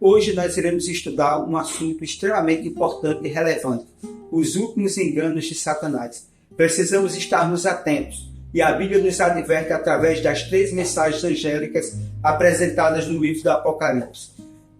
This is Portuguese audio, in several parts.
Hoje nós iremos estudar um assunto extremamente importante e relevante: os últimos enganos de Satanás. Precisamos estarmos atentos, e a Bíblia nos adverte através das 3 mensagens angélicas apresentadas no livro do Apocalipse,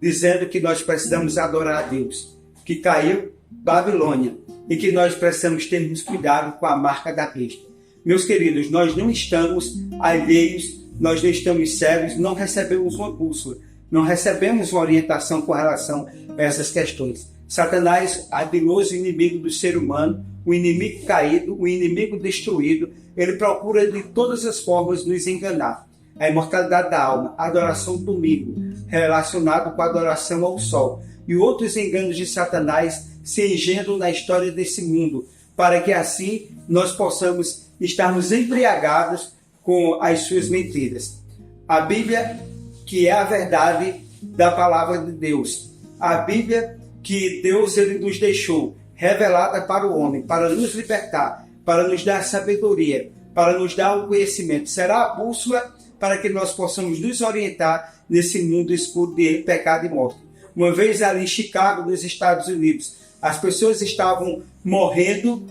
dizendo que nós precisamos adorar a Deus, que caiu Babilônia, e que nós precisamos termos cuidado com a marca da besta. Meus queridos, nós não estamos alheios, nós não estamos cegos, não recebemos uma bússola, não recebemos uma orientação com relação a essas questões. Satanás, habilidoso inimigo do ser humano, o inimigo caído, o inimigo destruído, ele procura de todas as formas nos enganar. A imortalidade da alma, a adoração do domingo, relacionado com a adoração ao sol, e outros enganos de Satanás se engendram na história desse mundo, para que assim nós possamos estarmos embriagados com as suas mentiras. A Bíblia, que é a verdade da palavra de Deus, a Bíblia que Deus ele nos deixou, revelada para o homem, para nos libertar, para nos dar sabedoria, para nos dar o conhecimento, será a bússola para que nós possamos nos orientar nesse mundo escuro de pecado e morte. Uma vez ali em Chicago, nos Estados Unidos, as pessoas estavam morrendo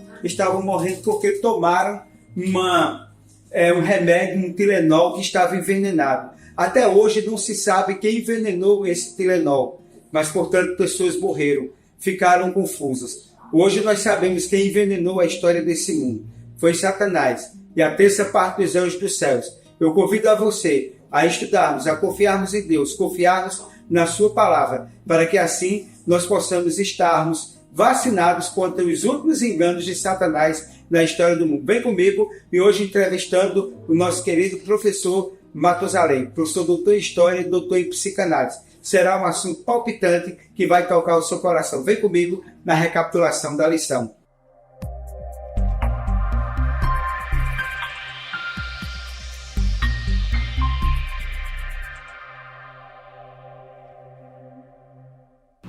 porque tomaram um remédio, um Tilenol que estava envenenado. Até hoje não se sabe quem envenenou esse Tilenol, mas, portanto, pessoas morreram, ficaram confusas. Hoje nós sabemos quem envenenou a história desse mundo. Foi Satanás e a terça parte dos anjos dos céus. Eu convido a você a estudarmos, a confiarmos em Deus, confiarmos na sua palavra, para que assim nós possamos estarmos vacinados contra os últimos enganos de Satanás na história do mundo. Vem comigo e hoje entrevistando o nosso querido professor Matusalém, professor doutor em História e doutor em Psicanálise. Será um assunto palpitante que vai tocar o seu coração. Vem comigo na recapitulação da lição.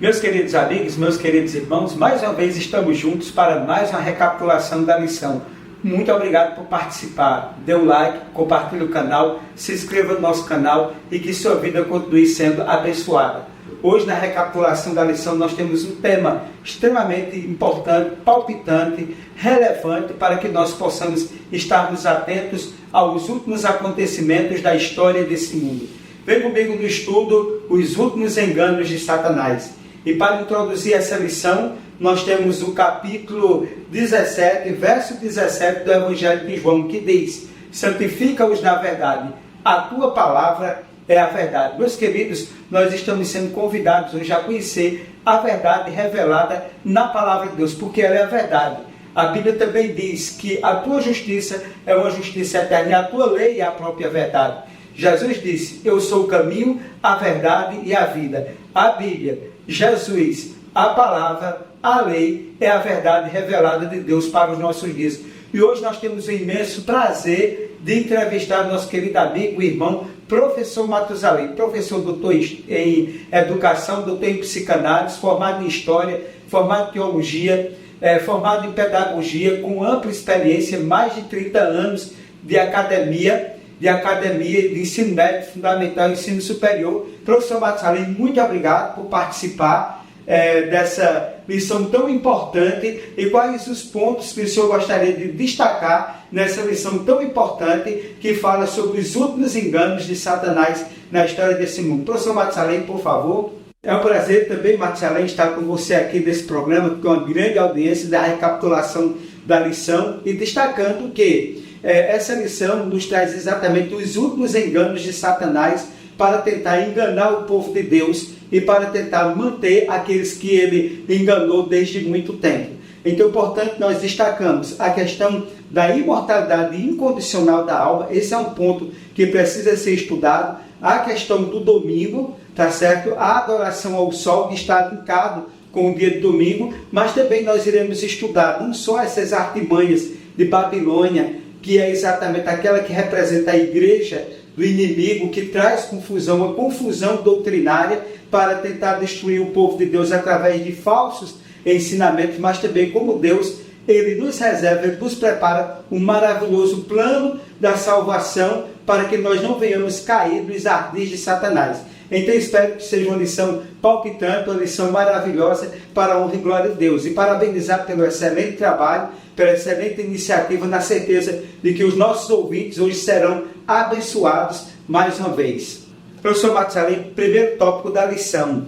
Meus queridos amigos, meus queridos irmãos, mais uma vez estamos juntos para mais uma recapitulação da lição. Muito obrigado por participar. Dê um like, compartilhe o canal, se inscreva no nosso canal e que sua vida continue sendo abençoada. Hoje, na recapitulação da lição, nós temos um tema extremamente importante, palpitante, relevante, para que nós possamos estarmos atentos aos últimos acontecimentos da história desse mundo. Vem comigo no estudo Os Últimos Enganos de Satanás. E para introduzir essa lição, nós temos o capítulo 17, verso 17 do Evangelho de João, que diz: santifica-os na verdade, a tua palavra é a verdade. Meus queridos, nós estamos sendo convidados hoje a conhecer a verdade revelada na palavra de Deus, porque ela é a verdade. A Bíblia também diz que a tua justiça é uma justiça eterna e a tua lei é a própria verdade. Jesus disse: eu sou o caminho, a verdade e a vida. A Bíblia, Jesus, a palavra, a lei é a verdade revelada de Deus para os nossos dias. E hoje nós temos o imenso prazer de entrevistar nosso querido amigo e irmão, professor Matusalém, professor doutor em educação, doutor em psicanálise, formado em história, formado em teologia, formado em pedagogia, com ampla experiência, mais de 30 anos de academia de ensino médio, fundamental e ensino superior. Professor Matusalém, muito obrigado por participar dessa lição tão importante. E quais os pontos que o senhor gostaria de destacar nessa lição tão importante que fala sobre os últimos enganos de Satanás na história desse mundo? Professor Matusalém, por favor. É um prazer também, Matusalém, estar com você aqui nesse programa, com uma grande audiência da recapitulação da lição, e destacando que essa lição nos traz exatamente os últimos enganos de Satanás para tentar enganar o povo de Deus e para tentar manter aqueles que ele enganou desde muito tempo. Então, portanto, nós destacamos a questão da imortalidade incondicional da alma. Esse é um ponto que precisa ser estudado. A questão do domingo, tá certo? A adoração ao sol, que está linkado com o dia de domingo, mas também nós iremos estudar não só essas artimanhas de Babilônia, que é exatamente aquela que representa a igreja do inimigo, que traz confusão, uma confusão doutrinária para tentar destruir o povo de Deus através de falsos ensinamentos, mas também como Deus, ele nos reserva, ele nos prepara um maravilhoso plano da salvação para que nós não venhamos cair nos ardis de Satanás. Então espero que seja uma lição palpitante, uma lição maravilhosa para a honra e glória de Deus. E parabenizar pelo excelente trabalho, pela excelente iniciativa, na certeza de que os nossos ouvintes hoje serão abençoados mais uma vez. Professor Matusalém, primeiro tópico da lição: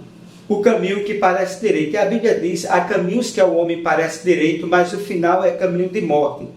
o caminho que parece direito. E a Bíblia diz: há caminhos que ao homem parece direito, mas o final é caminho de morte.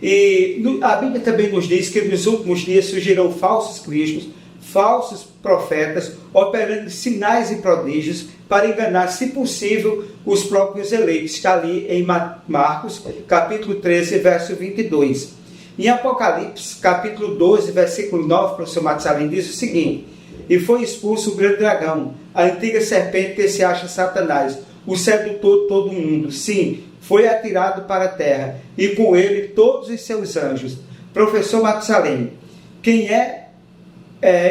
E a Bíblia também nos diz que nos últimos dias surgirão falsos cristos, falsos profetas, operando sinais e prodígios para enganar, se possível, os próprios eleitos. Está ali em Marcos, capítulo 13, verso 22. Em Apocalipse, capítulo 12, versículo 9, o professor Matusalém diz o seguinte: e foi expulso o grande dragão, a antiga serpente que se acha Satanás, o sedutor de todo mundo. Sim, foi atirado para a terra, e com ele todos os seus anjos. Professor Matusalém, quem é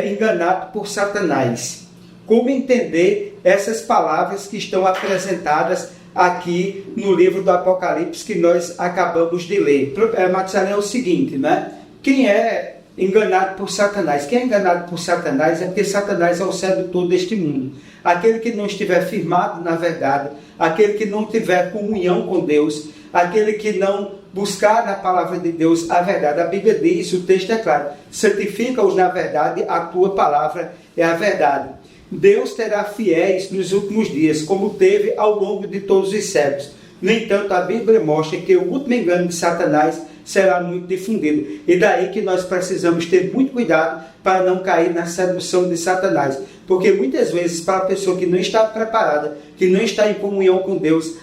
enganado por Satanás? Como entender essas palavras que estão apresentadas aqui no livro do Apocalipse que nós acabamos de ler? Matusalém, é o seguinte, né? Quem é enganado por Satanás? Quem é enganado por Satanás é porque Satanás é o sedutor deste mundo. Aquele que não estiver firmado na verdade, aquele que não tiver comunhão com Deus, aquele que não buscar na palavra de Deus a verdade. A Bíblia diz, o texto é claro: santifica-os na verdade, a tua palavra é a verdade. Deus terá fiéis nos últimos dias, como teve ao longo de todos os séculos. No entanto, a Bíblia mostra que o último engano de Satanás será muito difundido. E daí que nós precisamos ter muito cuidado para não cair na sedução de Satanás. Porque muitas vezes, para a pessoa que não está preparada, que não está em comunhão com Deus,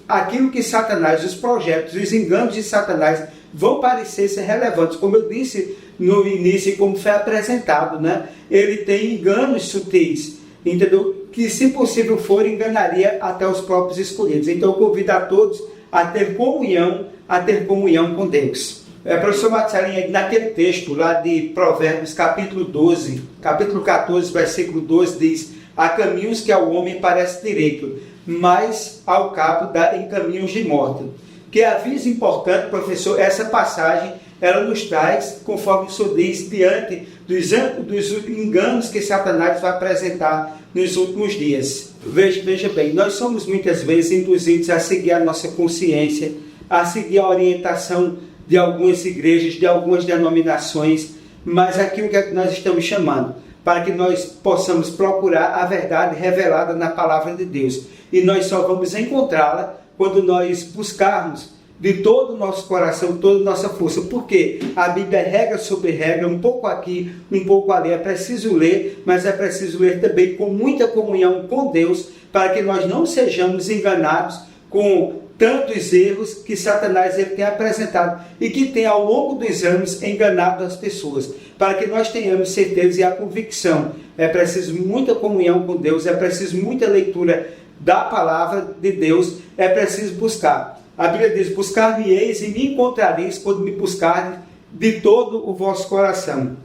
aquilo que Satanás, os projetos, os enganos de Satanás vão parecer ser relevantes. Como eu disse no início, como foi apresentado, né? Ele tem enganos sutis, entendeu? Que, se possível for, enganaria até os próprios escolhidos. Então eu convido a todos a ter comunhão com Deus. Professor Matusalém, naquele texto lá de Provérbios, capítulo 14, versículo 12, diz: há caminhos que ao homem parece direito, mas ao cabo dá em caminhos de morte. Que aviso importante, professor, essa passagem, ela nos traz, conforme o senhor diz, diante dos enganos que Satanás vai apresentar nos últimos dias. Veja bem, nós somos muitas vezes induzidos a seguir a nossa consciência, a seguir a orientação de algumas igrejas, de algumas denominações, mas aquilo que nós estamos chamando, para que nós possamos procurar a verdade revelada na palavra de Deus. E nós só vamos encontrá-la quando nós buscarmos de todo o nosso coração, toda a nossa força. Porque a Bíblia é regra sobre regra, um pouco aqui, um pouco ali. É preciso ler, mas é preciso ler também com muita comunhão com Deus, para que nós não sejamos enganados com tantos erros que Satanás tem apresentado e que tem ao longo dos anos enganado as pessoas. Para que nós tenhamos certeza e a convicção, é preciso muita comunhão com Deus, é preciso muita leitura da palavra de Deus, é preciso buscar. A Bíblia diz: buscar-me-eis e me encontrareis quando me buscarem de todo o vosso coração.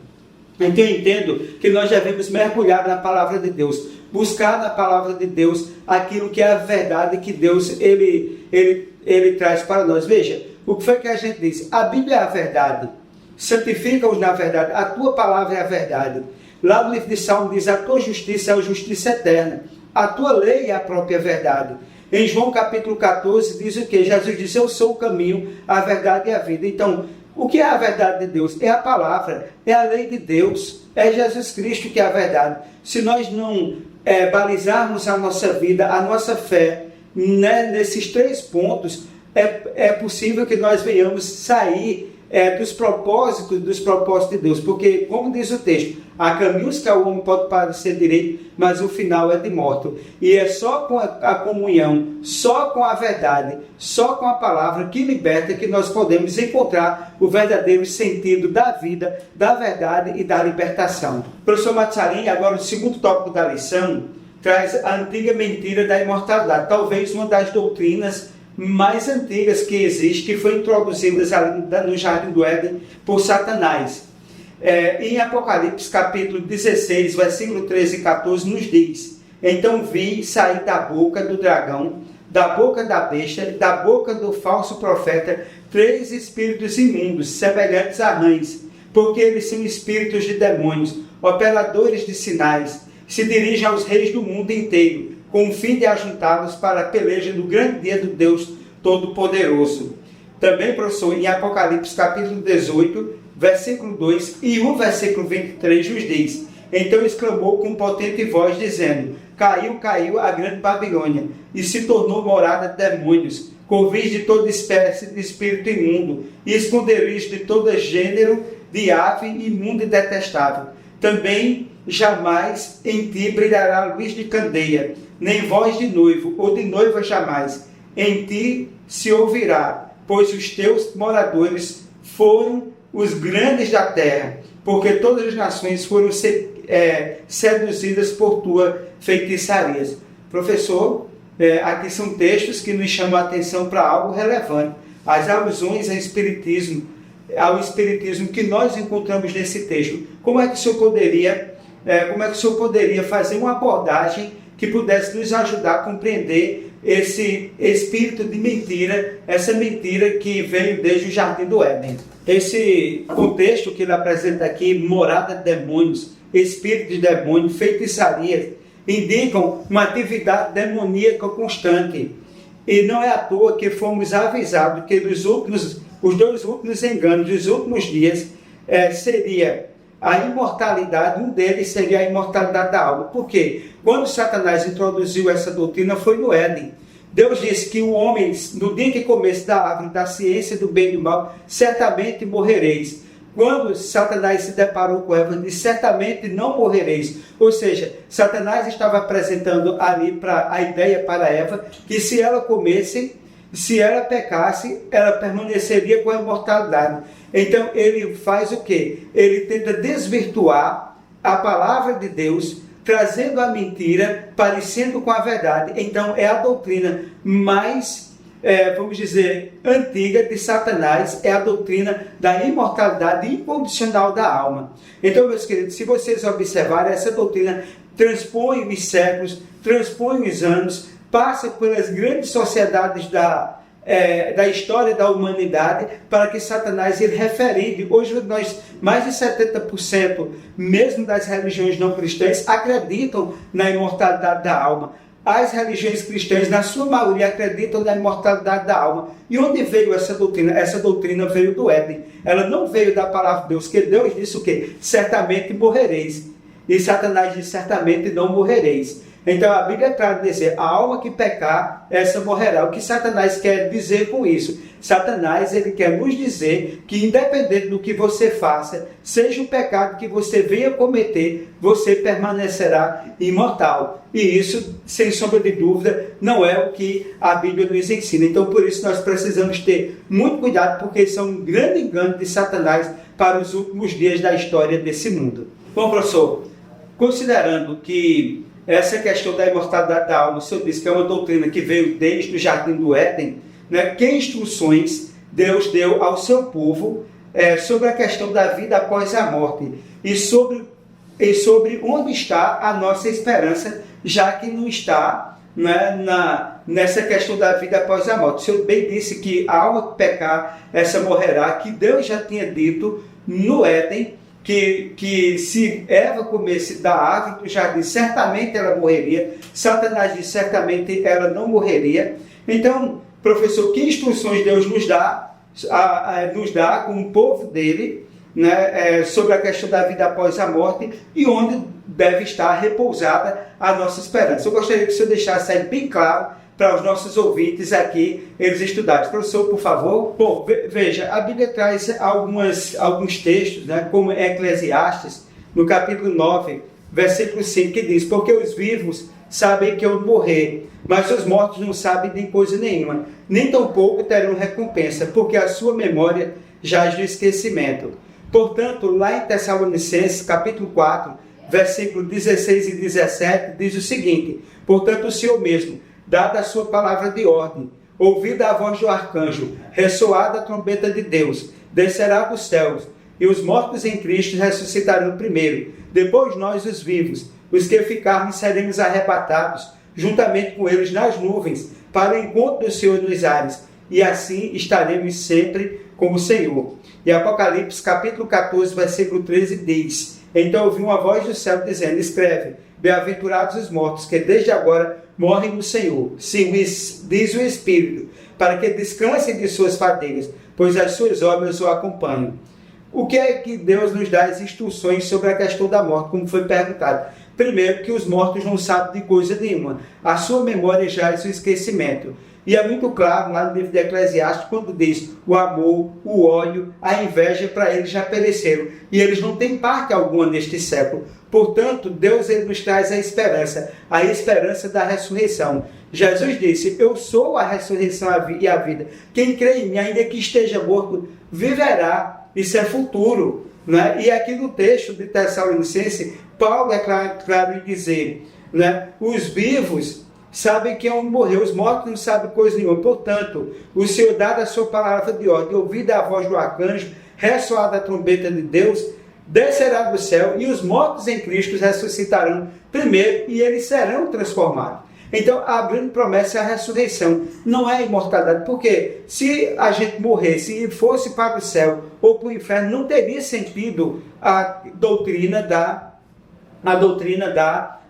Então eu entendo que nós devemos mergulhar na palavra de Deus, buscar na palavra de Deus aquilo que é a verdade que Deus ele traz para nós. Veja, o que foi que a gente disse? A Bíblia é a verdade, santifica-os na verdade, a tua palavra é a verdade. Lá no livro de Salmo diz: a tua justiça é a justiça eterna, a tua lei é a própria verdade. Em João capítulo 14 diz o que? Jesus disse: eu sou o caminho, a verdade e a vida. Então, o que é a verdade de Deus? É a palavra, é a lei de Deus, é Jesus Cristo que é a verdade. Se nós não balizarmos a nossa vida, a nossa fé, né, nesses 3 pontos, é possível que nós venhamos sair dos propósitos de Deus. Porque, como diz o texto, há caminhos que ao homem pode parecer direito, mas o final é de morte. E é só com a comunhão, só com a verdade, só com a palavra que liberta, que nós podemos encontrar o verdadeiro sentido da vida, da verdade e da libertação. Professor Matusalém, agora o segundo tópico da lição, traz a antiga mentira da imortalidade. Talvez uma das doutrinas mais antigas que existe, que foi introduzida no Jardim do Éden por Satanás. Em Apocalipse capítulo 16, versículo 13 e 14 nos diz: então vi sair da boca do dragão, da boca da besta, da boca do falso profeta, 3 espíritos imundos, semelhantes a rãs, porque eles são espíritos de demônios, operadores de sinais, se dirige aos reis do mundo inteiro, com o fim de ajuntá-los para a peleja do grande dia do Deus Todo-Poderoso. Também, professor, em Apocalipse capítulo 18, versículo 2 e o versículo 23 nos diz: então exclamou com potente voz, dizendo: caiu, caiu a grande Babilônia, e se tornou morada de demônios, covis de toda espécie de espírito imundo, e esconderijo de todo gênero de ave imunda e detestável. Também jamais em ti brilhará luz de candeia, nem voz de noivo ou de noiva jamais. Em ti se ouvirá, pois os teus moradores foram os grandes da terra, porque todas as nações foram seduzidas por tua feitiçaria. Professor, aqui são textos que nos chamam a atenção para algo relevante. As alusões ao espiritismo que nós encontramos nesse texto. Como é que o senhor poderia fazer uma abordagem que pudesse nos ajudar a compreender esse espírito de mentira, essa mentira que veio desde o Jardim do Éden? Esse contexto que ele apresenta aqui, morada de demônios, espírito de demônio, feitiçaria, indicam uma atividade demoníaca constante. E não é à toa que fomos avisados que os dois últimos enganos dos últimos dias seria a imortalidade, um deles seria a imortalidade da alma. Por quê? Quando Satanás introduziu essa doutrina foi no Éden. Deus disse que o homem, no dia que comesse da árvore da ciência do bem e do mal, certamente morrereis. Quando Satanás se deparou com Eva, disse: certamente não morrereis. Ou seja, Satanás estava apresentando ali a ideia para Eva que se ela comesse, se ela pecasse, ela permaneceria com a imortalidade. Então ele faz o quê? Ele tenta desvirtuar a palavra de Deus, trazendo a mentira, parecendo com a verdade. Então é a doutrina mais, vamos dizer, antiga de Satanás, é a doutrina da imortalidade incondicional da alma. Então, meus queridos, se vocês observarem, essa doutrina transpõe os séculos, transpõe os anos, passa pelas grandes sociedades da história da humanidade, para que Satanás ele referide. Hoje mais de 70% mesmo das religiões não cristãs acreditam na imortalidade da alma. As religiões cristãs, na sua maioria, acreditam na imortalidade da alma. E onde veio essa doutrina? Essa doutrina veio do Éden. Ela não veio da palavra de Deus, que Deus disse o quê? Certamente morrereis. E Satanás disse: certamente não morrereis. Então a Bíblia é clara dizer: a alma que pecar, essa morrerá. O que Satanás quer dizer com isso? Satanás ele quer nos dizer que, independente do que você faça, seja o pecado que você venha cometer, você permanecerá imortal. E isso, sem sombra de dúvida, não é o que a Bíblia nos ensina. Então por isso nós precisamos ter muito cuidado, porque isso é um grande engano de Satanás para os últimos dias da história desse mundo. Bom, professor, considerando que essa questão da imortalidade da alma, o senhor disse que é uma doutrina que veio desde o Jardim do Éden, né? Que instruções Deus deu ao seu povo sobre a questão da vida após a morte e sobre onde está a nossa esperança, já que não está, né, nessa questão da vida após a morte. O senhor bem disse que a alma que pecar, essa morrerá, que Deus já tinha dito no Éden, que se Eva comesse da árvore do jardim, certamente ela morreria. Satanás disse: certamente ela não morreria. Então, professor, que instruções Deus nos dá com o povo dele, né, sobre a questão da vida após a morte e onde deve estar repousada a nossa esperança? Eu gostaria que o senhor deixasse aí bem claro para os nossos ouvintes aqui, eles estudarem. Professor, por favor. Bom, veja, a Bíblia traz alguns textos, né, como Eclesiastes, no capítulo 9, versículo 5, que diz: porque os vivos sabem que eu morrer, mas os mortos não sabem de coisa nenhuma, nem tampouco terão recompensa, porque a sua memória jaz do esquecimento. Portanto, lá em Tessalonicenses, capítulo 4, versículo 16 e 17, diz o seguinte: portanto, o Senhor mesmo, dada a sua palavra de ordem, ouvida a voz do arcanjo, ressoada a trombeta de Deus, descerá dos céus, e os mortos em Cristo ressuscitarão primeiro. Depois nós, os vivos, os que ficarmos, seremos arrebatados, juntamente com eles nas nuvens, para o encontro do Senhor nos ares, e assim estaremos sempre com o Senhor. E Apocalipse, capítulo 14, versículo 13, diz: então ouvi uma voz do céu dizendo: escreve, Bem-aventurados os mortos, que desde agora morrem no Senhor. Sim, diz o Espírito, para que descansem de suas fadigas, pois as suas obras o acompanham. O que é que Deus nos dá as instruções sobre a questão da morte, como foi perguntado? Primeiro, que os mortos não sabem de coisa nenhuma. A sua memória jaz o esquecimento. E é muito claro lá no livro de Eclesiastes, quando diz o amor, o ódio, a inveja, para eles já pereceram. E eles não têm parte alguma neste século. Portanto, Deus ele nos traz a esperança da ressurreição. Jesus disse, eu sou a ressurreição e a vida. Quem crê em mim, ainda que esteja morto, viverá. Isso é futuro. Né? E aqui no texto de Tessalonicenses, Paulo é claro em dizer, né? Os vivos sabem que onde morreu, os mortos não sabem coisa nenhuma. Portanto, o Senhor, dada a sua palavra de ordem, ouvida a voz do arcanjo, ressoada a trombeta de Deus, descerá do céu e os mortos em Cristo ressuscitarão primeiro e eles serão transformados. Então, a grande promessa é a ressurreição, não é a imortalidade, porque se a gente morresse e fosse para o céu ou para o inferno, não teria sentido a doutrina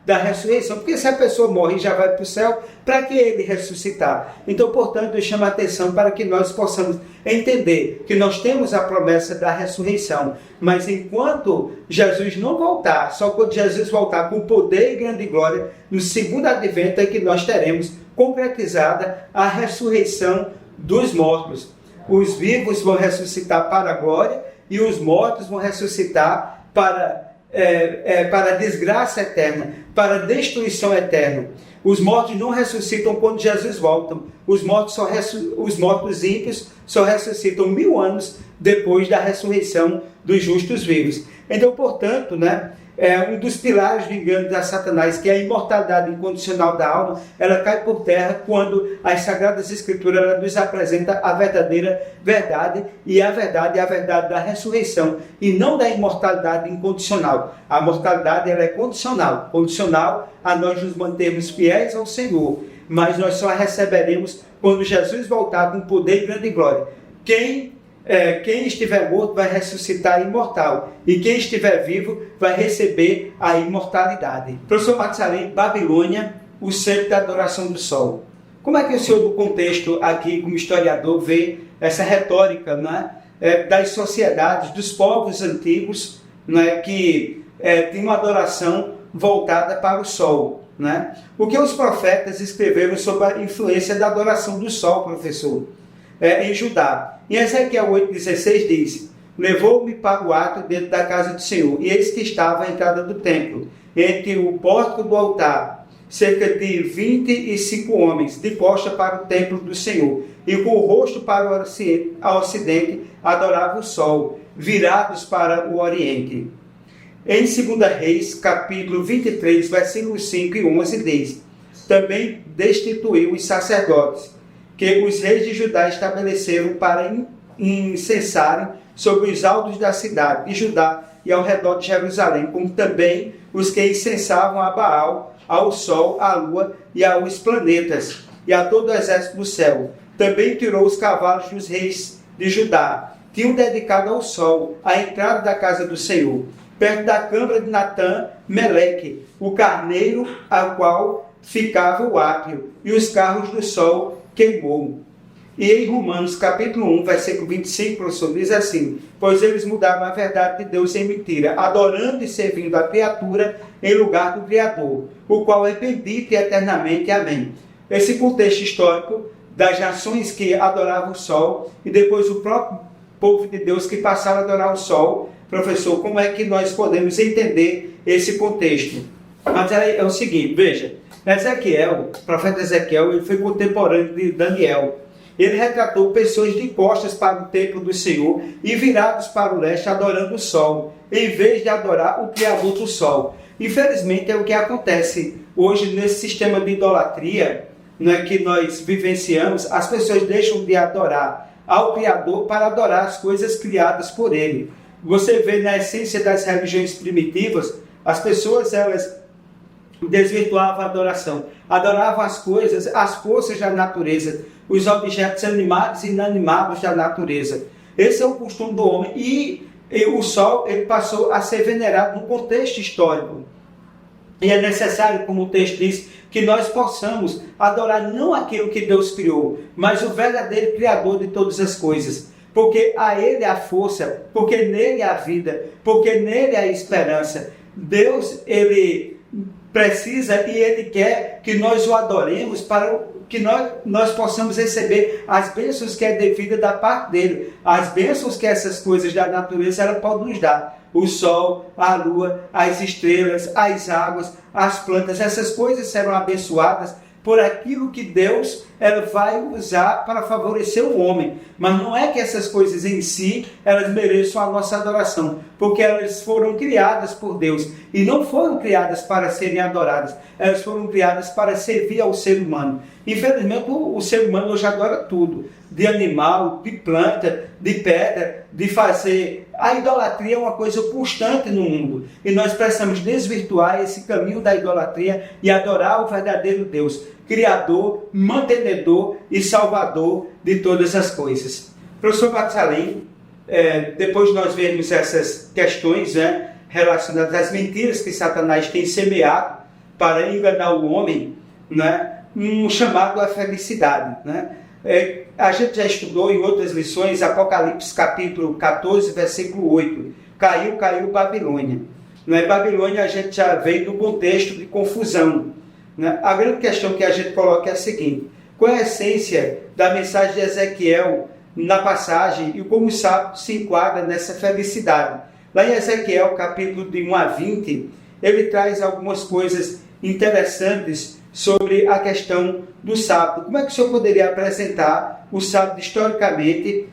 da ressurreição, porque se a pessoa morre e já vai para o céu, para que ele ressuscitar? Então, portanto, eu chamo a atenção para que nós possamos entender que nós temos a promessa da ressurreição, mas enquanto Jesus não voltar, só quando Jesus voltar com poder e grande glória, no segundo advento é que nós teremos concretizada a ressurreição dos mortos. Os vivos vão ressuscitar para a glória e os mortos vão ressuscitar para a desgraça eterna, para a destruição eterna. Os mortos não ressuscitam quando Jesus volta. Os mortos ímpios só ressuscitam 1000 anos depois da ressurreição dos justos vivos. Então, portanto, um dos pilares do engano da Satanás, que é a imortalidade incondicional da alma, ela cai por terra quando as Sagradas Escrituras ela nos apresenta a verdadeira verdade, e a verdade é a verdade da ressurreição, e não da imortalidade incondicional. A mortalidade ela é condicional a nós nos mantermos fiéis ao Senhor, mas nós só a receberemos quando Jesus voltar com poder e grande glória. Quem estiver morto vai ressuscitar imortal, e quem estiver vivo vai receber a imortalidade. Professor Matusalém, Babilônia, o centro da adoração do sol. Como é que o senhor, do contexto aqui, como historiador, vê essa retórica das sociedades, dos povos antigos, que tinham uma adoração voltada para o sol? O que os profetas escreveram sobre a influência da adoração do sol, professor? Em Judá. Em Ezequiel 8,16 diz, levou-me para o ato dentro da casa do Senhor, e eis que estava à entrada do templo, entre o pórtico do altar, cerca de 25 homens, de costa para o templo do Senhor, e com o rosto para o ocidente, adoravam o sol, virados para o oriente. Em 2 Reis, capítulo 23, versículos 5 e 11 diz, também destituiu os sacerdotes, que os reis de Judá estabeleceram para incensarem sobre os altos da cidade de Judá e ao redor de Jerusalém, como também os que incensavam a Baal, ao sol, à lua e aos planetas, e a todo o exército do céu. Também tirou os cavalos dos reis de Judá, tinham dedicado ao sol a entrada da casa do Senhor, perto da câmara de Natã, Meleque, o carneiro ao qual ficava o ápio, e os carros do sol queimou. E em Romanos capítulo 1, versículo 25, professor, diz assim, pois eles mudaram a verdade de Deus em mentira, adorando e servindo a criatura em lugar do Criador, o qual é bendito eternamente. Amém. Esse contexto histórico das nações que adoravam o sol e depois o próprio povo de Deus que passaram a adorar o sol, professor, como é que nós podemos entender esse contexto? Mas é o seguinte, veja, o profeta Ezequiel, ele foi contemporâneo de Daniel. Ele retratou pessoas de costas para o templo do Senhor e virados para o leste, adorando o sol, em vez de adorar o Criador do sol. Infelizmente, é o que acontece hoje nesse sistema de idolatria que nós vivenciamos. As pessoas deixam de adorar ao Criador para adorar as coisas criadas por Ele. Você vê na essência das religiões primitivas, as pessoas, elas desvirtuavam a adoração, adoravam as coisas, as forças da natureza, os objetos animados e inanimados da natureza. Esse é o costume do homem, e o sol ele passou a ser venerado no contexto histórico. E é necessário, como o texto diz, que nós possamos adorar não aquilo que Deus criou, mas o verdadeiro Criador de todas as coisas. Porque a Ele a força, porque nele a vida, porque nele a esperança. Deus, Ele precisa e Ele quer que nós o adoremos para que nós possamos receber as bênçãos que é devida da parte dele, as bênçãos que essas coisas da natureza ela pode nos dar. O sol, a lua, as estrelas, as águas, as plantas, essas coisas serão abençoadas por aquilo que Deus vai usar para favorecer o homem. Mas não é que essas coisas em si, elas mereçam a nossa adoração, porque elas foram criadas por Deus e não foram criadas para serem adoradas, elas foram criadas para servir ao ser humano. Infelizmente, o ser humano hoje adora tudo, de animal, de planta, de pedra, de fazer. A idolatria é uma coisa constante no mundo e nós precisamos desvirtuar esse caminho da idolatria e adorar o verdadeiro Deus, Criador, mantenedor e Salvador de todas as coisas. Professor Matusalém, depois de nós vermos essas questões relacionadas às mentiras que Satanás tem semeado para enganar o homem, um chamado à felicidade. A gente já estudou em outras lições Apocalipse capítulo 14, versículo 8. Caiu Babilônia. Babilônia a gente já veio do contexto de confusão. A grande questão que a gente coloca é a seguinte: qual é a essência da mensagem de Ezequiel na passagem e como o sábado se enquadra nessa felicidade? Lá em Ezequiel capítulo de 1 a 20, ele traz algumas coisas interessantes sobre a questão do sábado. Como é que o senhor poderia apresentar o sábado historicamente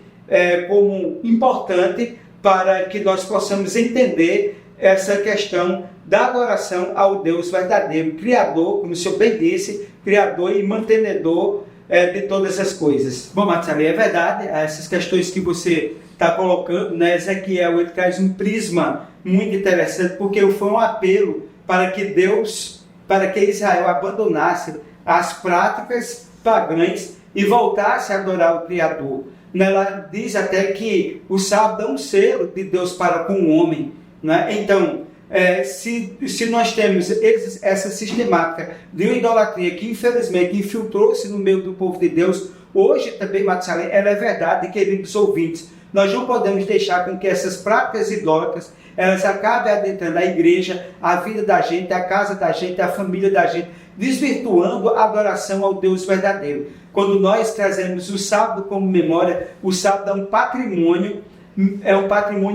como importante para que nós possamos entender essa questão da adoração ao Deus verdadeiro, Criador, como o senhor bem disse, Criador e mantenedor de todas as coisas? Bom, Matusalém, é verdade, essas questões que você está colocando, Ezequiel, ele traz um prisma muito interessante, porque foi um apelo para que Israel abandonasse as práticas pagãs e voltasse a adorar o Criador. Ela diz até que o sábado é um selo de Deus para com o homem. Então, se nós temos essa sistemática de uma idolatria que infelizmente infiltrou-se no meio do povo de Deus, hoje também, Matusalém, ela é verdade, queridos ouvintes. Nós não podemos deixar com que essas práticas idólatras elas acabem adentrando a igreja, a vida da gente, a casa da gente, a família da gente, desvirtuando a adoração ao Deus verdadeiro. Quando nós trazemos o sábado como memória, o sábado é um patrimônio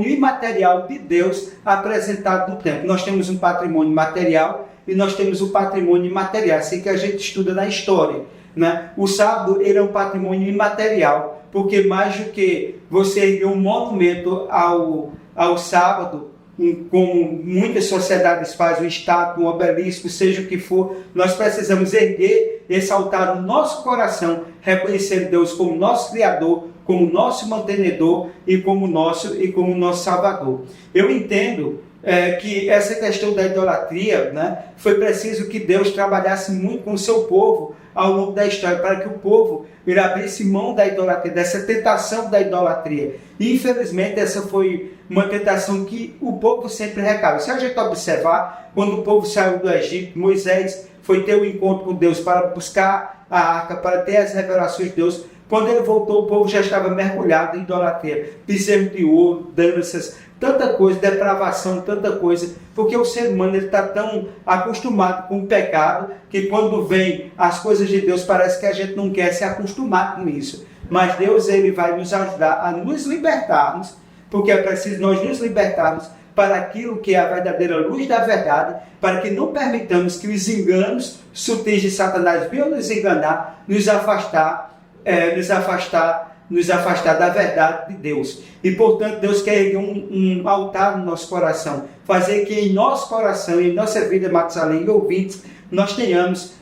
imaterial de Deus apresentado no templo. Nós temos um patrimônio material e nós temos um patrimônio imaterial, assim que a gente estuda na história. O sábado ele é um patrimônio imaterial, porque mais do que você erguer um monumento ao sábado, como muitas sociedades fazem, um estátua, um obelisco, seja o que for, nós precisamos erguer esse altar no nosso coração, reconhecer Deus como nosso Criador, como nosso mantenedor e como nosso Salvador. Eu entendo que essa questão da idolatria, foi preciso que Deus trabalhasse muito com o seu povo ao longo da história, para que o povo abrisse mão da idolatria, dessa tentação da idolatria. E, infelizmente, essa foi uma tentação que o povo sempre recaiu. Se a gente observar, quando o povo saiu do Egito, Moisés foi ter um encontro com Deus para buscar a arca, para ter as revelações de Deus. Quando ele voltou, o povo já estava mergulhado em idolatria, bezerro de ouro, danças, tanta coisa, depravação, tanta coisa, porque o ser humano está tão acostumado com o pecado que quando vem as coisas de Deus parece que a gente não quer se acostumar com isso. Mas Deus ele vai nos ajudar a nos libertarmos, porque é preciso nós nos libertarmos para aquilo que é a verdadeira luz da verdade, para que não permitamos que os enganos sutis de Satanás venham nos enganar, nos afastar da verdade de Deus. E, portanto, Deus quer erguer um altar no nosso coração, fazer que em nosso coração, em nossa vida, Matusalém e ouvintes, nós tenhamos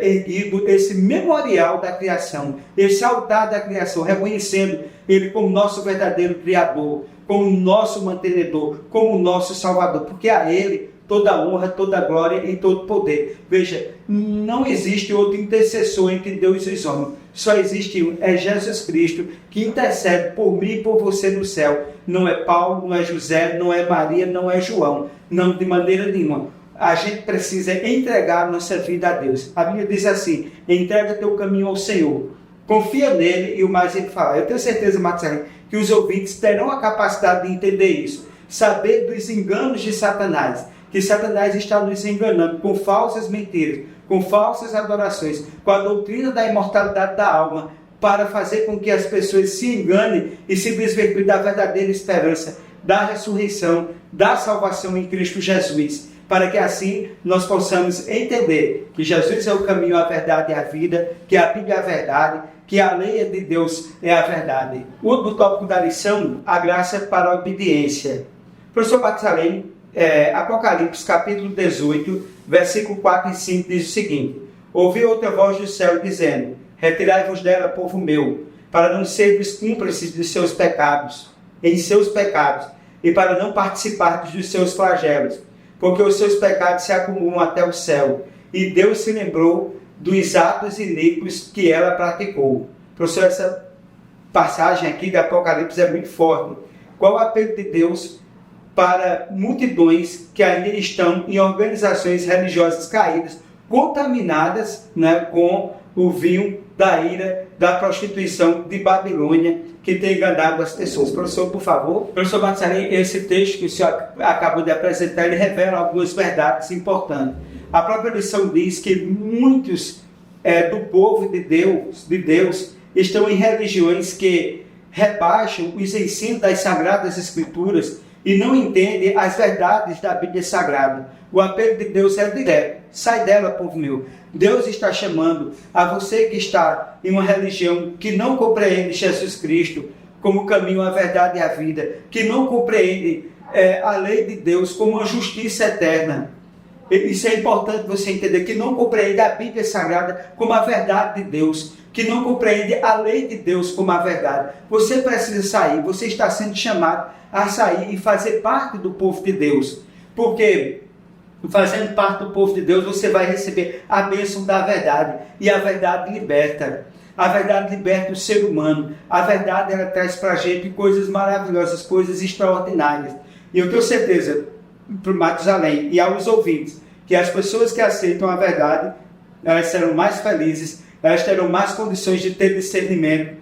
erguido esse memorial da criação, esse altar da criação, reconhecendo Ele como nosso verdadeiro Criador, como nosso mantenedor, como nosso Salvador, porque a Ele toda honra, toda glória e todo poder. Veja, não existe outro intercessor entre Deus e os homens. Só existe um, é Jesus Cristo, que intercede por mim e por você no céu. Não é Paulo, não é José, não é Maria, não é João. Não, de maneira nenhuma. a gente precisa entregar a nossa vida a Deus. A Bíblia diz assim: entrega teu caminho ao Senhor, confia nele e o mais ele fará. Eu tenho certeza, Marcelo, que os ouvintes terão a capacidade de entender isso, saber dos enganos de Satanás, que Satanás está nos enganando com falsas mentiras, com falsas adorações, com a doutrina da imortalidade da alma, para fazer com que as pessoas se enganem e se desvirtuem da verdadeira esperança, da ressurreição, da salvação em Cristo Jesus, para que assim nós possamos entender que Jesus é o caminho, a verdade e a vida, que a Bíblia é a verdade, que a lei de Deus é a verdade. O último tópico da lição, a graça para a obediência. Professor Batsalém, Apocalipse capítulo 18, versículo 4 e 5 diz o seguinte: ouvi outra voz do céu dizendo: retirai-vos dela, povo meu, para não serdes cúmplices de seus pecados, em seus pecados, e para não participardes dos seus flagelos, porque os seus pecados se acumulam até o céu, e Deus se lembrou dos atos iníquos que ela praticou. Professor, essa passagem aqui de Apocalipse é muito forte. Qual o apelo de Deus para multidões que ainda estão em organizações religiosas caídas, contaminadas, né, com o vinho da ira, da prostituição de Babilônia, que tem enganado as pessoas? Professor, por favor. Professor Batsalém, esse texto que o senhor acabou de apresentar, ele revela algumas verdades importantes. A própria lição diz que muitos do povo de Deus estão em religiões que rebaixam os ensinos das Sagradas Escrituras e não entendem as verdades da Bíblia Sagrada. O apelo de Deus é direto: sai dela, povo meu. Deus está chamando a você que está em uma religião que não compreende Jesus Cristo como o caminho, a verdade e a vida, que não compreende a lei de Deus como uma justiça eterna. Isso é importante você entender, que não compreende a Bíblia Sagrada como a verdade de Deus, que não compreende a lei de Deus como a verdade. Você precisa sair, você está sendo chamado a sair e fazer parte do povo de Deus, porque fazendo parte do povo de Deus, você vai receber a bênção da verdade, e a verdade liberta. A verdade liberta o ser humano. A verdade, ela traz para a gente coisas maravilhosas, coisas extraordinárias. E eu tenho certeza, para o Matusalém e aos ouvintes, que as pessoas que aceitam a verdade, elas serão mais felizes, elas terão mais condições de ter discernimento,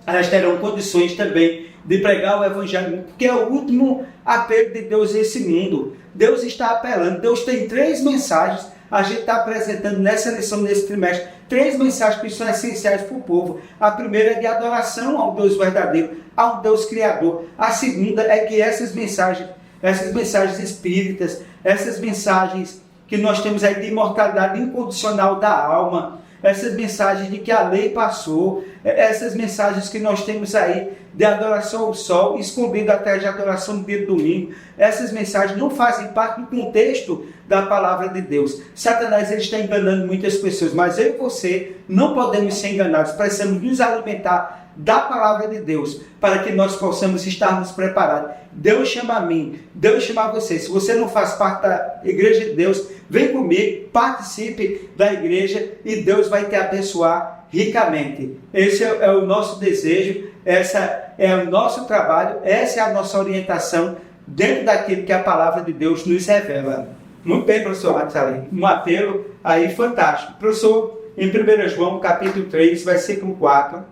elas terão condições também de pregar o Evangelho, porque é o último apelo de Deus a esse mundo. Deus está apelando. Deus tem 3 mensagens, a gente está apresentando nessa lição, nesse trimestre, 3 mensagens que são essenciais para o povo. A primeira é de adoração ao Deus verdadeiro, ao Deus Criador. A segunda é que essas mensagens espíritas, essas mensagens que nós temos aí de imortalidade incondicional da alma, essas mensagens de que a lei passou, essas mensagens que nós temos aí de adoração ao sol, escondido atrás de adoração do dia do domingo, essas mensagens não fazem parte do contexto da palavra de Deus. Satanás, ele está enganando muitas pessoas, mas eu e você não podemos ser enganados, precisamos nos alimentar da palavra de Deus, para que nós possamos estarmos preparados. Deus chama a mim, Deus chama a você. Se você não faz parte da igreja de Deus, vem comigo, participe da igreja e Deus vai te abençoar ricamente. Esse é o nosso desejo, essa é o nosso trabalho, essa é a nossa orientação dentro daquilo que a palavra de Deus nos revela. Muito bem, professor Matsalém, um apelo aí fantástico. Professor, em 1 João capítulo 3, versículo 4,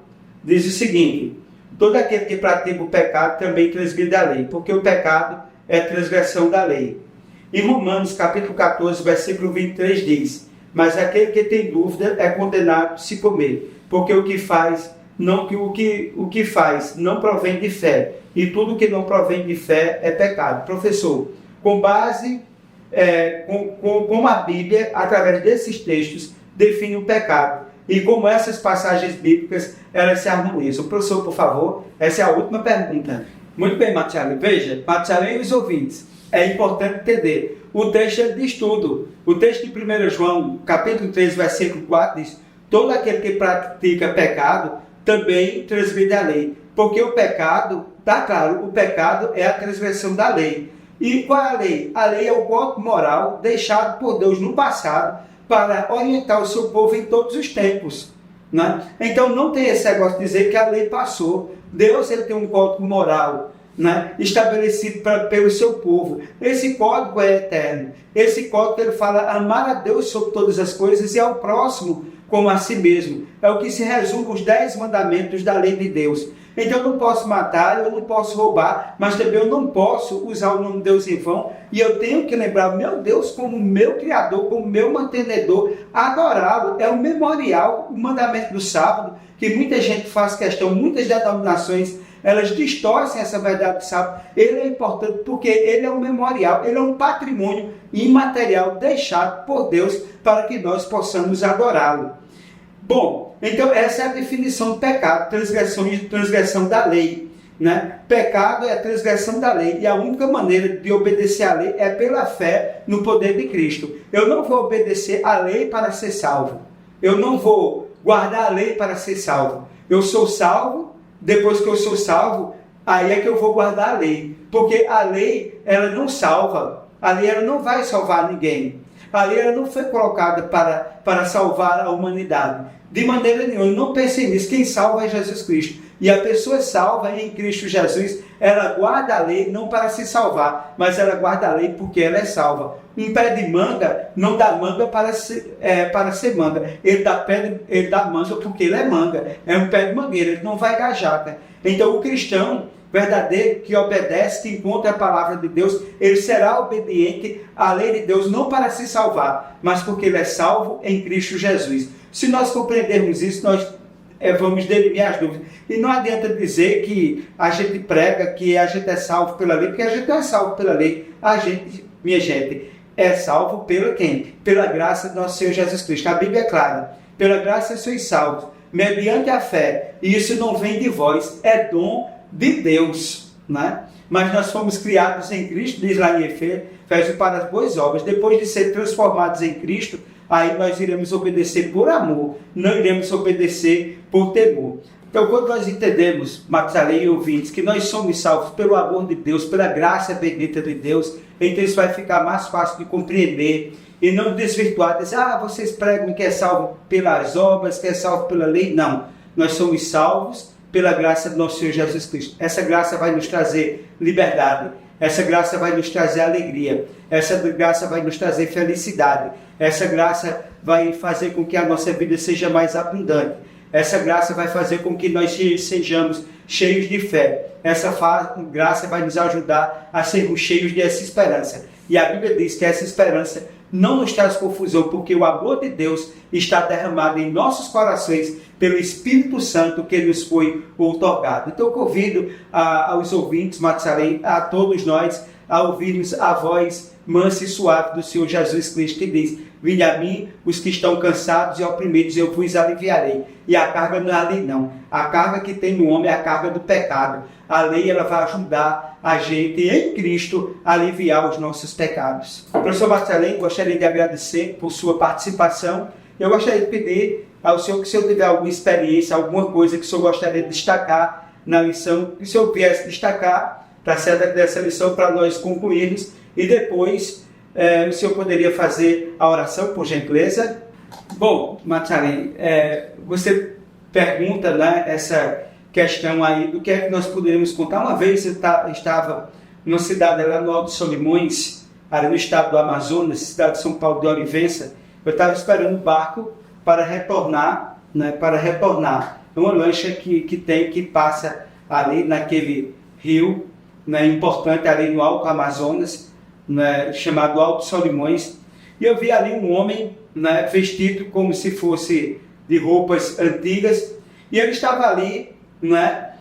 diz o seguinte: todo aquele que pratica o pecado também transgride a lei, porque o pecado é a transgressão da lei. Em Romanos capítulo 14, versículo 23 diz: mas aquele que tem dúvida é condenado se comer, porque o que faz não provém de fé, e tudo que não provém de fé é pecado. Professor, com base com a Bíblia, através desses textos, define o pecado, e como essas passagens bíblicas, elas se harmonizam. Professor, por favor, essa é a última pergunta. Muito bem, Matsalém. Veja, Matsalém e os ouvintes, é importante entender. O texto é de estudo. O texto de 1 João, capítulo 3, versículo 4, diz: todo aquele que pratica pecado também transgride a lei. Porque o pecado, está claro, o pecado é a transgressão da lei. E qual é a lei? A lei é o voto moral deixado por Deus no passado para orientar o seu povo em todos os tempos, né? Então não tem esse negócio de dizer que a lei passou. Deus, ele tem um código moral né, estabelecido pelo seu povo. Esse código é eterno. Esse código ele fala amar a Deus sobre todas as coisas e ao próximo como a si mesmo. É o que se resume os 10 mandamentos da lei de Deus. Então eu não posso matar, eu não posso roubar, mas também eu não posso usar o nome de Deus em vão. E eu tenho que lembrar meu Deus como meu Criador, como meu mantenedor, adorá-lo. É o memorial, o mandamento do sábado, que muita gente faz questão, muitas denominações, elas distorcem essa verdade do sábado. Ele é importante porque ele é um memorial, ele é um patrimônio imaterial deixado por Deus para que nós possamos adorá-lo. Bom, então essa é a definição de pecado, transgressão da lei. Né? Pecado é a transgressão da lei e a única maneira de obedecer à lei é pela fé no poder de Cristo. Eu não vou obedecer à lei para ser salvo. Eu não vou guardar a lei para ser salvo. Eu sou salvo, depois que eu sou salvo, aí é que eu vou guardar a lei. Porque a lei, ela não salva. A lei ela não vai salvar ninguém. A lei ela não foi colocada para salvar a humanidade. De maneira nenhuma, não pense nisso. Quem salva é Jesus Cristo. E a pessoa salva em Cristo Jesus, ela guarda a lei não para se salvar, mas ela guarda a lei porque ela é salva. Um pé de manga não dá manga para ser manga. Ele dá manga porque ele é manga. É um pé de mangueira, ele não vai dar jaca. Então o cristão verdadeiro que obedece, que encontra a palavra de Deus, ele será obediente à lei de Deus, não para se salvar, mas porque ele é salvo em Cristo Jesus. Se nós compreendermos isso, nós vamos dirimir as dúvidas. E não adianta dizer que a gente prega que a gente é salvo pela lei, porque a gente não é salvo pela lei. A gente, minha gente, é salvo pela quem? Pela graça do nosso Senhor Jesus Cristo. A Bíblia é clara. Pela graça sois salvos, mediante a fé. E isso não vem de vós, é dom de Deus, né? Mas nós fomos criados em Cristo, diz lá em Efésios, para as boas obras. Depois de ser transformados em Cristo, aí nós iremos obedecer por amor, não iremos obedecer por temor. Então, quando nós entendemos, Matusalém e ouvintes, que nós somos salvos pelo amor de Deus, pela graça bendita de Deus, então isso vai ficar mais fácil de compreender e não desvirtuar, dizer, vocês pregam que é salvo pelas obras, que é salvo pela lei. Não, nós somos salvos pela graça do nosso Senhor Jesus Cristo. Essa graça vai nos trazer liberdade, essa graça vai nos trazer alegria, essa graça vai nos trazer felicidade, essa graça vai fazer com que a nossa vida seja mais abundante, essa graça vai fazer com que nós sejamos cheios de fé, essa graça vai nos ajudar a sermos cheios dessa esperança. E a Bíblia diz que essa esperança não nos traz confusão, porque o amor de Deus está derramado em nossos corações pelo Espírito Santo que nos foi outorgado. Então eu convido aos ouvintes, Matusalém, a todos nós, a ouvirmos a voz mansa e suave do Senhor Jesus Cristo, que diz: vinde a mim os que estão cansados e oprimidos, eu vos aliviarei. E a carga não é a lei, não. A carga que tem no homem é a carga do pecado. A lei ela vai ajudar a gente em Cristo a aliviar os nossos pecados. Professor Matusalém, gostaria de agradecer por sua participação. Eu gostaria de pedir ao senhor que, se eu tiver alguma experiência, alguma coisa que o senhor gostaria de destacar na lição, que o senhor viesse destacar para ser dessa lição para nós concluirmos, e depois o senhor poderia fazer a oração, por gentileza. Bom, Matusalém, você pergunta, né, essa questão aí do que é que nós poderíamos contar. Uma vez eu estava numa cidade lá no Alto de Solimões, ali no estado do Amazonas, cidade de São Paulo de Olivença. Eu estava esperando o barco para retornar, né, uma lancha que passa ali naquele rio, né, importante ali no Alto Amazonas, né, chamado Alto Solimões. E eu vi ali um homem, né, vestido como se fosse de roupas antigas, e ele estava ali, né,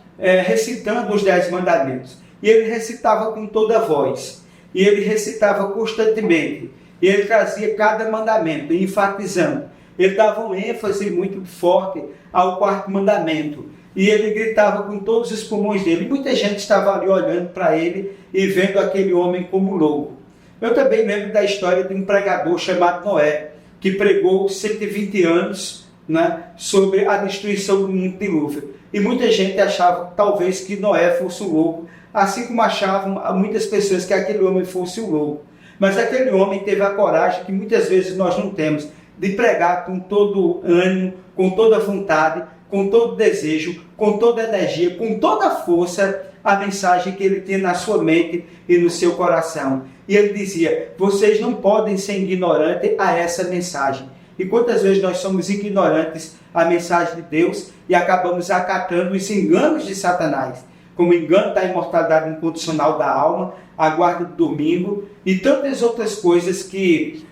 recitando os 10 mandamentos. E ele recitava com toda a voz, e ele recitava constantemente, e ele trazia cada mandamento, enfatizando. Ele dava um ênfase muito forte ao 4º mandamento, e ele gritava com todos os pulmões dele. E muita gente estava ali olhando para ele e vendo aquele homem como louco. Eu também lembro da história de um pregador chamado Noé, que pregou 120 anos, né, sobre a destruição do mundo dilúvio. E muita gente achava talvez que Noé fosse o louco, assim como achavam muitas pessoas que aquele homem fosse o louco. Mas aquele homem teve a coragem que muitas vezes nós não temos, de pregar com todo ânimo, com toda vontade, com todo desejo, com toda energia, com toda força a mensagem que ele tinha na sua mente e no seu coração. E ele dizia: vocês não podem ser ignorantes a essa mensagem. E quantas vezes nós somos ignorantes à mensagem de Deus e acabamos acatando os enganos de Satanás, como o engano da imortalidade incondicional da alma, a guarda do domingo e tantas outras coisas que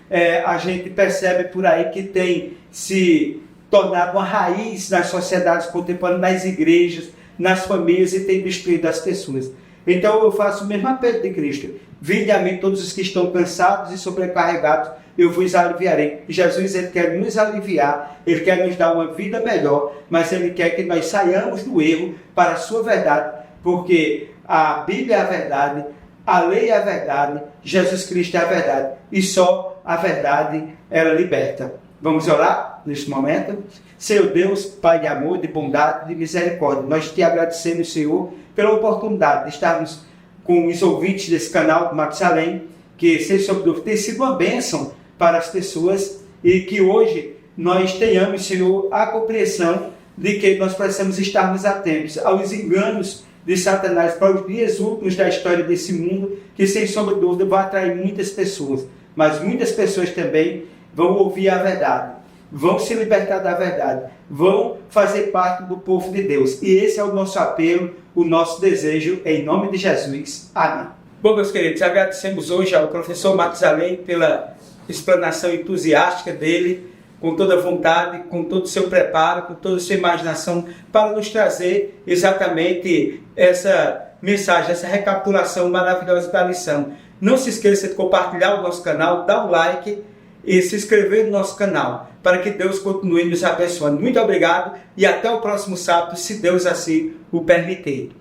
a gente percebe por aí que tem se tornado uma raiz nas sociedades contemporâneas, nas igrejas, nas famílias e tem destruído as pessoas. Então eu faço o mesmo apelo de Cristo: vinde a mim todos os que estão cansados e sobrecarregados, eu vos aliviarei. Jesus, ele quer nos aliviar, ele quer nos dar uma vida melhor, mas ele quer que nós saiamos do erro para a sua verdade, porque a Bíblia é a verdade, a lei é a verdade, Jesus Cristo é a verdade, e só a verdade ela liberta. Vamos orar neste momento? Senhor Deus, Pai de amor, de bondade, de misericórdia, nós te agradecemos, Senhor, pela oportunidade de estarmos com os ouvintes desse canal de Matusalém, que, sem sombra de dúvida, tem sido uma bênção para as pessoas e que hoje nós tenhamos, Senhor, a compreensão de que nós precisamos estarmos atentos aos enganos de Satanás para os dias últimos da história desse mundo, que, sem sombra de dúvida, vai atrair muitas pessoas, mas muitas pessoas também vão ouvir a verdade, vão se libertar da verdade, vão fazer parte do povo de Deus. E esse é o nosso apelo, o nosso desejo, em nome de Jesus. Amém. Bom, meus queridos, agradecemos hoje ao professor Matusalém pela explanação entusiástica dele, com toda a vontade, com todo o seu preparo, com toda a sua imaginação, para nos trazer exatamente essa mensagem, essa recapitulação maravilhosa da lição. Não se esqueça de compartilhar o nosso canal, dar um like e se inscrever no nosso canal, para que Deus continue nos abençoando. Muito obrigado e até o próximo sábado, se Deus assim o permitir.